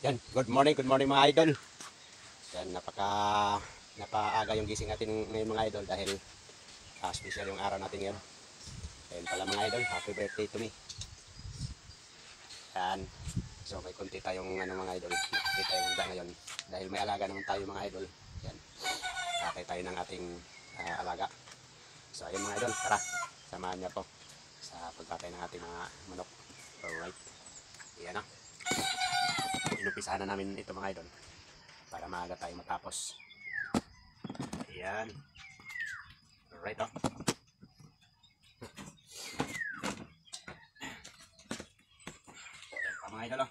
Yan, good morning mga idol. Yan, napaaga yung gising natin ngayon mga idol dahil special yung araw natin ngayon. Yan pala mga idol, happy birthday to me. Yan, so may konti tayong mga idol, konti tayong handa ngayon dahil may alaga naman tayo mga idol. Yan, kakay tayo ng ating alaga. So ayun mga idol, tara, samahan niyo po sa pagkakay ng ating mga manok. Alright, yan na. Inumpisahan na namin ito mga idol para maaga tayo matapos. Ayan. Alright oh. Mga idol oh.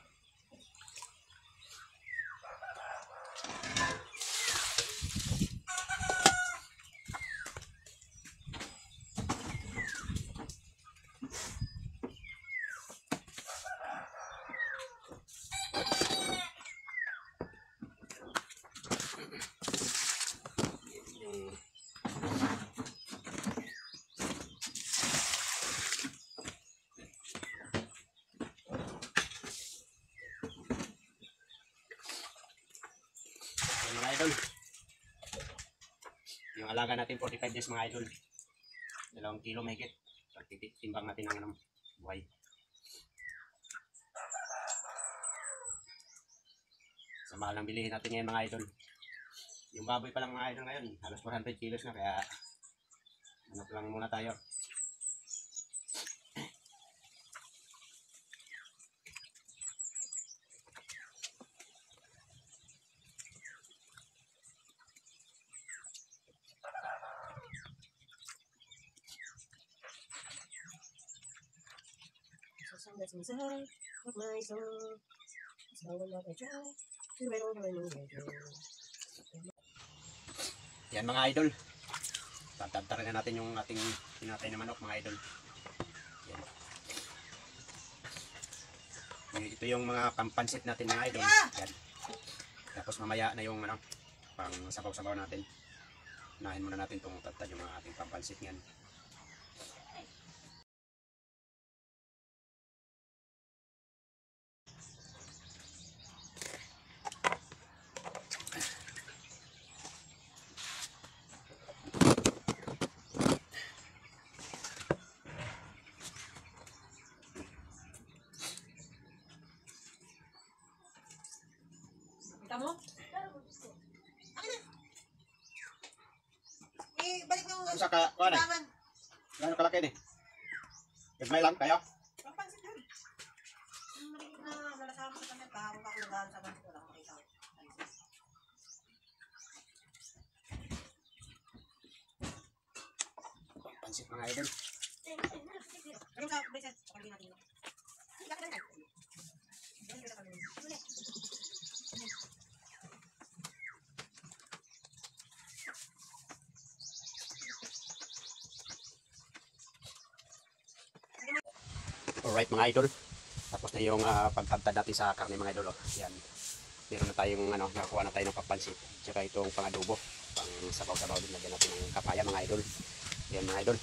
Mga idol, yung alaga natin 45 days mga idol, 2 kilo mahigit. So timbang natin ang buhay. Sa mahal ng bilihin natin ngayon mga idol. Yung baboy pa lang mga idol ngayon halos 400 kilos na, kaya manok lang muna tayo. That's inside of my soul. So when I try to write over and over again. Yan mga idol, tatantarin na natin yung ating pinatay na manok mga idol. Yan. Ito yung mga pampansit natin mga idol. Yan. Tapos mamaya na yung pang sabaw-sabaw natin. Unahin muna natin itong tatad yung mga ating pampansit yan. Kamu? Balik mo Ano sa kuwan eh? Gano'ng kalaki eh? Gagmay lang kayo? Pampansin yun. Ang maliit na lalasama sa kanya, kahapon ako nagdaan sa kanya, wala akong makita. Pampansit mga idol. Ano sa braces? Pagkain natin yun. Alright mga idol, tapos na yung pagtantad natin sa karne mga idol. Yan, meron na tayong nakakuha na tayo ng papansit, tsaka itong pang-adobo, pang sabaw-sabaw din, lagyan natin ng kapaya mga idol. Yan mga idol,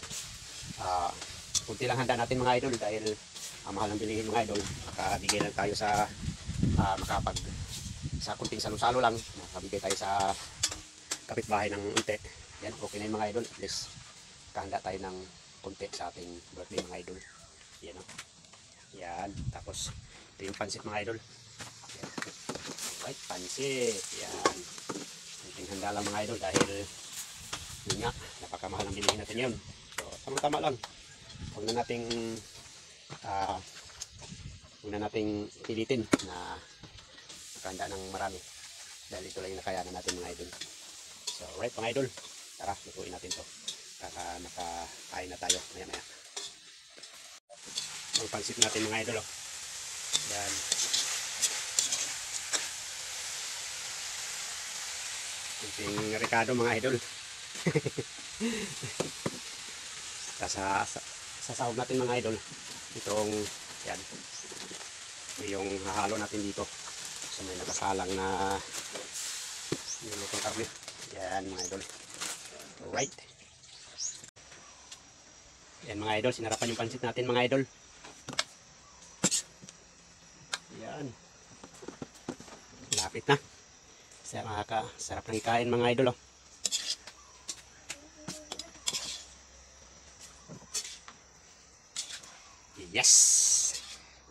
kunti lang handa natin mga idol dahil mahal ng bilihin mga idol. Makabigay lang tayo sa sa kunting salo-salo lang, makabigay tayo sa kapitbahay ng unti. Yan, okay na yung mga idol, at least kahanda tayo ng kunti sa ating birthday mga idol. Yan o. Yan, tapos ito yung pansit mga idol. Yan. Alright, pansit. Yan, kunting handa lang mga idol dahil yun nga, napakamahal ang bilihin natin yun. So tama-tama lang, huwag na nating pilitin na nakahanda ng marami dahil ito lang yung nakayanan natin mga idol. So alright mga idol, tara lutuin natin to, nakakain na tayo maya maya. Ang pansit natin mga idol. Yan. Kunting rekado mga idol. Sasahog natin mga idol itong yan, yung hahalo natin dito. So may nakasalang na nilutong karne. Yan mga idol. Alright, yan mga idol, sinarapan yung pansit natin mga idol. Yan. malapit na. Sa makakasarap ng ikain mga idol. Oh. Yes!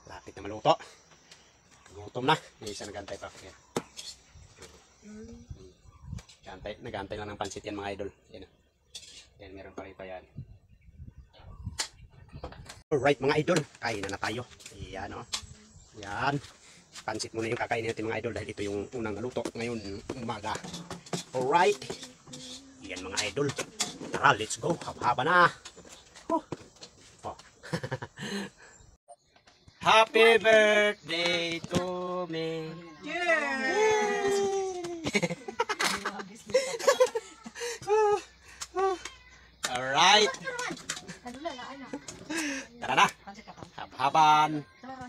Lapit na maluto. Gutom na. Yung isa nagantay pa. Yan. Nagantay lang ng pansit yan mga idol. Yan. Yan, meron pa rin pa yan. Alright mga idol, kain na tayo. Yan o. Yan. Pansit muna yung kakain natin mga idol dahil ito yung unang luto ngayon umaga. Alright. Yan mga idol. Tara, let's go. Haba na. Oh. Oh. Happy birthday to me. Alright. Tara na. Habhaban.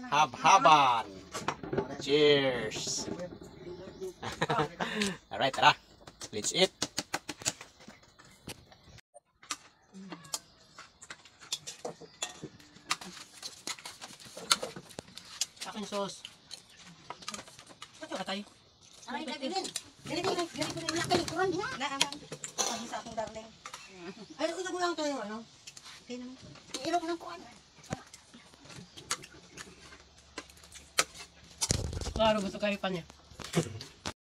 Habhaban. Cheers. Alright, tara. Let's eat. Akin sauce. Ba't ka tayo? Ay, gagawin. Gagawin. Nakalikuran na. Naaman. Pagin sa akong darling. Ay, ito ko lang tayo, ano? Okay naman. Iilok lang ko, ano? Klaro, gusto kayo pa niya.